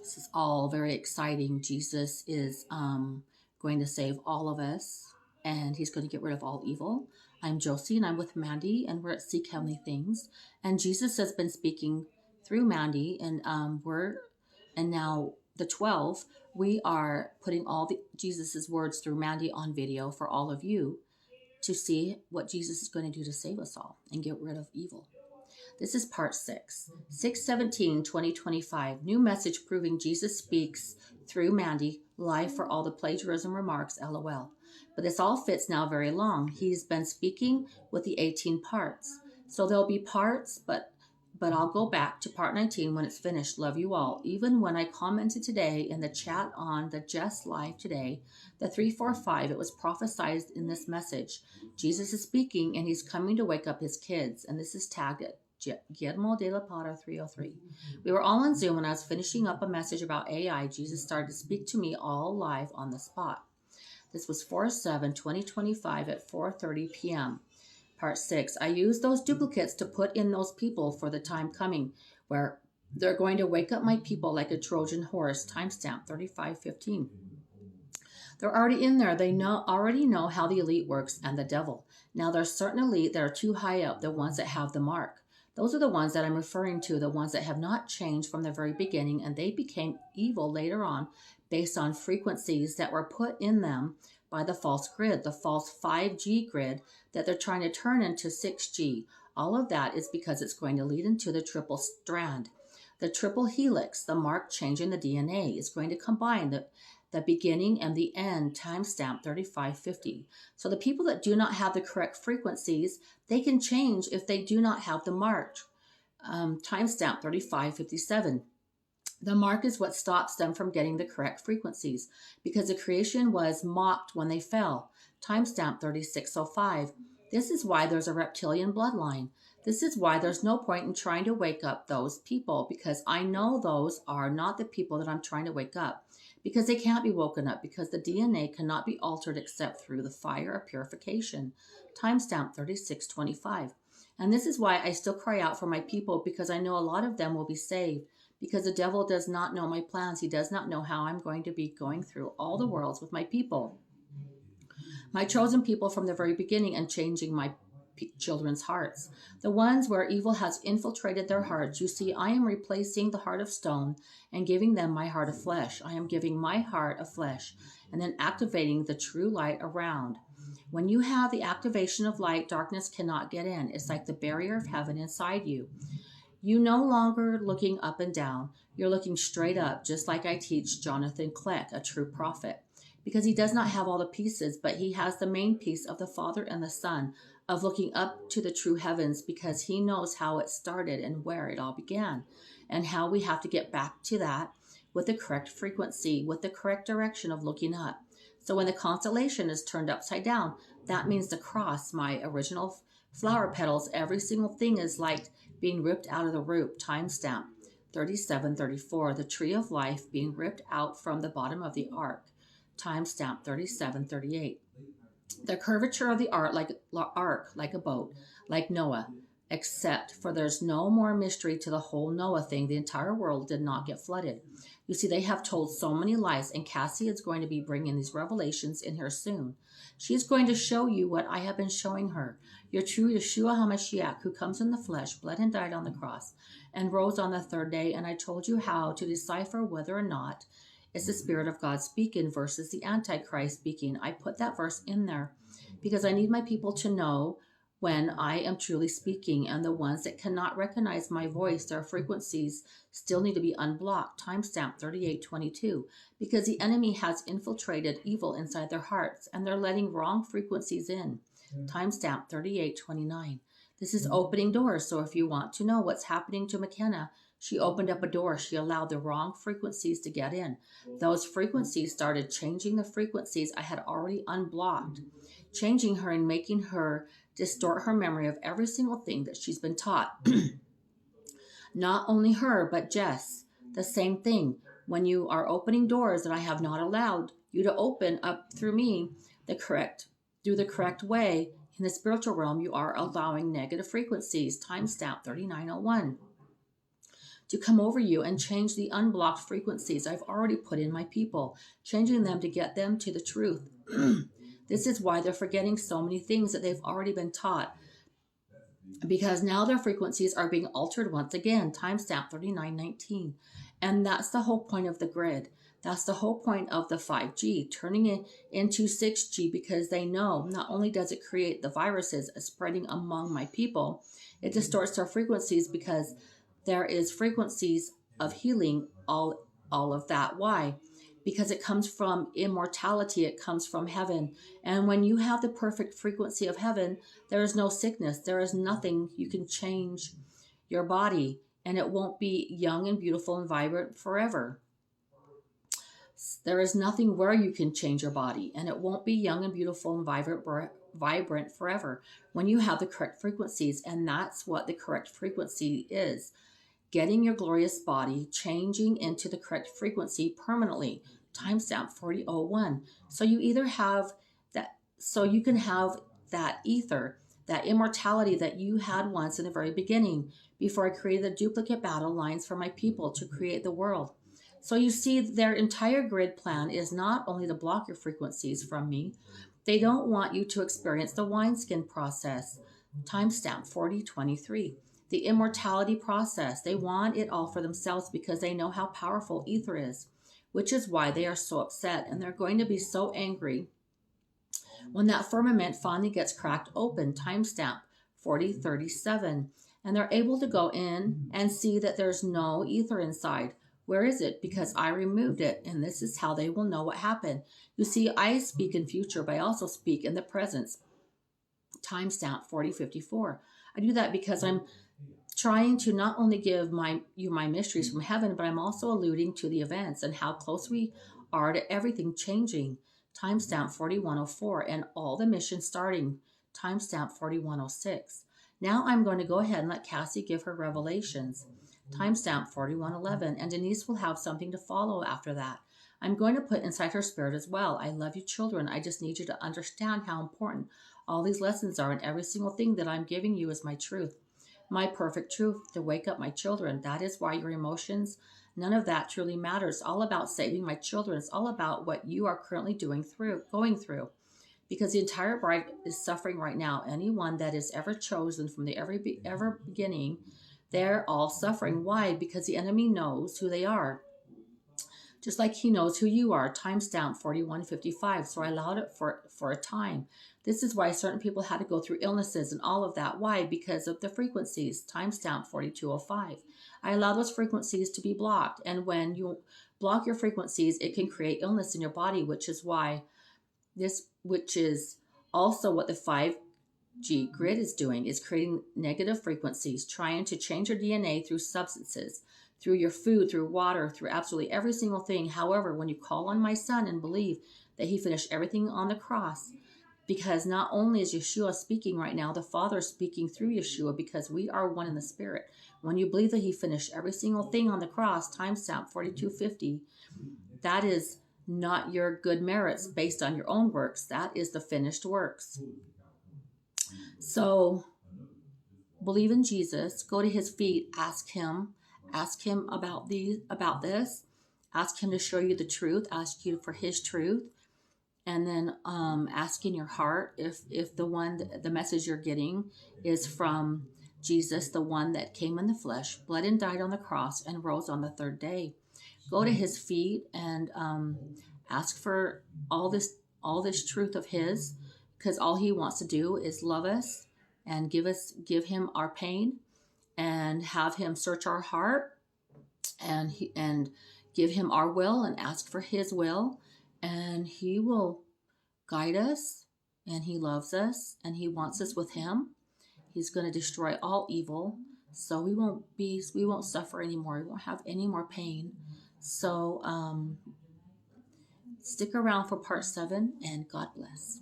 This is all very exciting. Jesus is going to save all of us, and he's going to get rid of all evil. I'm Josie, and I'm with Mandy, and we're at Seek Heavenly Things. And Jesus has been speaking through Mandy, and and now the 12, we are putting all the Jesus's words through Mandy on video for all of you to see what Jesus is going to do to save us all and get rid of evil. This is part 6. 6/17/2025. New message proving Jesus speaks through Mandy, live for all the plagiarism remarks, lol. But this all fits now very long. He's been speaking with the 18 parts. So there'll be parts, but I'll go back to part 19 when it's finished. Love you all. Even when I commented today in the chat on the Just Live today, the 345, it was prophesied in this message. Jesus is speaking and he's coming to wake up his kids. And this is tagged at Guillermo de la Parra 303. We were all on Zoom when I was finishing up a message about AI. Jesus started to speak to me all live on the spot. This was 4/7/2025 at 4:30 p.m. Part 6. I used those duplicates to put in those people for the time coming where they're going to wake up my people like a Trojan horse. Timestamp 35:15. They're already in there. They already know how the elite works and the devil. Now there's certain elite that are too high up, the ones that have the mark. Those are the ones that I'm referring to, the ones that have not changed from the very beginning, and they became evil later on based on frequencies that were put in them by the false grid, the false 5G grid that they're trying to turn into 6G. All of that is because it's going to lead into the triple strand. The triple helix, the mark changing the DNA, is going to combine the beginning and the end. Timestamp 3550. So the people that do not have the correct frequencies, they can change if they do not have the mark. Timestamp 3557. The mark is what stops them from getting the correct frequencies because the creation was mocked when they fell. Timestamp 3605. This is why there's a reptilian bloodline. This is why there's no point in trying to wake up those people, because I know those are not the people that I'm trying to wake up, because they can't be woken up, because the DNA cannot be altered except through the fire of purification. Timestamp 3625. And this is why I still cry out for my people, because I know a lot of them will be saved, because the devil does not know my plans. He does not know how I'm going to be going through all the worlds with my people, my chosen people from the very beginning, and changing my children's hearts, the ones where evil has infiltrated their hearts. You see, I am replacing the heart of stone and giving them my heart of flesh. I am giving my heart of flesh and then activating the true light around. When you have the activation of light, darkness cannot get in. It's like the barrier of heaven inside you. You no longer looking up and down. You're looking straight up, just like I teach Jonathan Kleck, a true prophet, because he does not have all the pieces, but he has the main piece of the Father and the Son, of looking up to the true heavens, because he knows how it started and where it all began, and how we have to get back to that with the correct frequency, with the correct direction of looking up. So when the constellation is turned upside down, that means the cross, my original flower petals, every single thing is like being ripped out of the root. Timestamp 3734. The tree of life being ripped out from the bottom of the ark. Timestamp 3738. The curvature of the ark like a boat, like Noah, except for there's no more mystery to the whole Noah thing. The entire world did not get flooded. You see, they have told so many lies, and Cassie is going to be bringing these revelations in here soon. She's going to show you what I have been showing her. Your true Yeshua HaMashiach, who comes in the flesh, bled and died on the cross, and rose on the third day. And I told you how to decipher whether or not it's the Spirit of God speaking versus the Antichrist speaking. I put that verse in there because I need my people to know when I am truly speaking, and the ones that cannot recognize my voice, their frequencies still need to be unblocked. Timestamp 3822. Because the enemy has infiltrated evil inside their hearts, and they're letting wrong frequencies in. Timestamp 3829. This is opening doors. So if you want to know what's happening to McKenna, she opened up a door. She allowed the wrong frequencies to get in. Those frequencies started changing the frequencies I had already unblocked, changing her and making her distort her memory of every single thing that she's been taught. Not only her, but Jess. The same thing. When you are opening doors that I have not allowed you to open up through me, through the correct way, in the spiritual realm, you are allowing negative frequencies. Timestamp 3901. to come over you and change the unblocked frequencies I've already put in my people, changing them to get them to the truth. This is why they're forgetting so many things that they've already been taught, because now their frequencies are being altered once again. Timestamp 3919. And that's the whole point of the grid. That's the whole point of the 5G, turning it into 6G, because they know not only does it create the viruses spreading among my people, it distorts their frequencies, because there is frequencies of healing, all of that. Why? Because it comes from immortality, it comes from heaven. And when you have the perfect frequency of heaven, there is no sickness, there is nothing you can change your body, and it won't be young and beautiful and vibrant forever. There is nothing where you can change your body, and it won't be young and beautiful and vibrant forever when you have the correct frequencies. And that's what the correct frequency is: getting your glorious body changing into the correct frequency permanently. Timestamp 4001. So you either have that, so you can have that ether, that immortality that you had once in the very beginning, before I created the duplicate battle lines for my people to create the world. So you see, their entire grid plan is not only to block your frequencies from me, they don't want you to experience the wineskin process. Timestamp 4023. The immortality process. They want it all for themselves because they know how powerful ether is, which is why they are so upset, and they're going to be so angry when that firmament finally gets cracked open. Timestamp 4037. And they're able to go in and see that there's no ether inside. Where is it? Because I removed it, and this is how they will know what happened. You see, I speak in future, but I also speak in the present. Timestamp 4054. I do that because I'm trying to not only give you my mysteries from heaven, but I'm also alluding to the events and how close we are to everything changing. Timestamp 4104, and all the missions starting. Timestamp 4106. Now I'm going to go ahead and let Cassie give her revelations. Timestamp 4111, and Denise will have something to follow after that. I'm going to put inside her spirit as well. I love you, children. I just need you to understand how important all these lessons are, and every single thing that I'm giving you is my truth. My perfect truth to wake up my children. That is why your emotions, none of that truly matters. It's all about saving my children. It's all about what you are currently going through. Because the entire bride is suffering right now. Anyone that is ever chosen from the ever beginning, they're all suffering. Why? Because the enemy knows who they are, just like he knows who you are. Timestamp 4155. So I allowed it for a time. This is why certain people had to go through illnesses and all of that. Why? Because of the frequencies. Timestamp 4205. I allow those frequencies to be blocked. And when you block your frequencies, it can create illness in your body, which is also what the 5G grid is doing, is creating negative frequencies, trying to change your DNA through substances, through your food, through water, through absolutely every single thing. However, when you call on my son and believe that he finished everything on the cross, because not only is Yeshua speaking right now, the Father is speaking through Yeshua, because we are one in the Spirit. When you believe that he finished every single thing on the cross, timestamp 4250, that is not your good merits based on your own works. That is the finished works. So believe in Jesus, go to his feet, ask him about this, ask him to show you the truth, ask you for his truth, and then ask in your heart if the message you're getting is from Jesus, the one that came in the flesh, bled and died on the cross, and rose on the third day. Go to his feet and ask for all this truth of his, because all he wants to do is love us and give him our pain, and have him search our heart, and give him our will and ask for his will, and he will guide us, and he loves us, and he wants us with him. He's going to destroy all evil, so we won't suffer anymore. We won't have any more pain. So stick around for part 7, and God bless.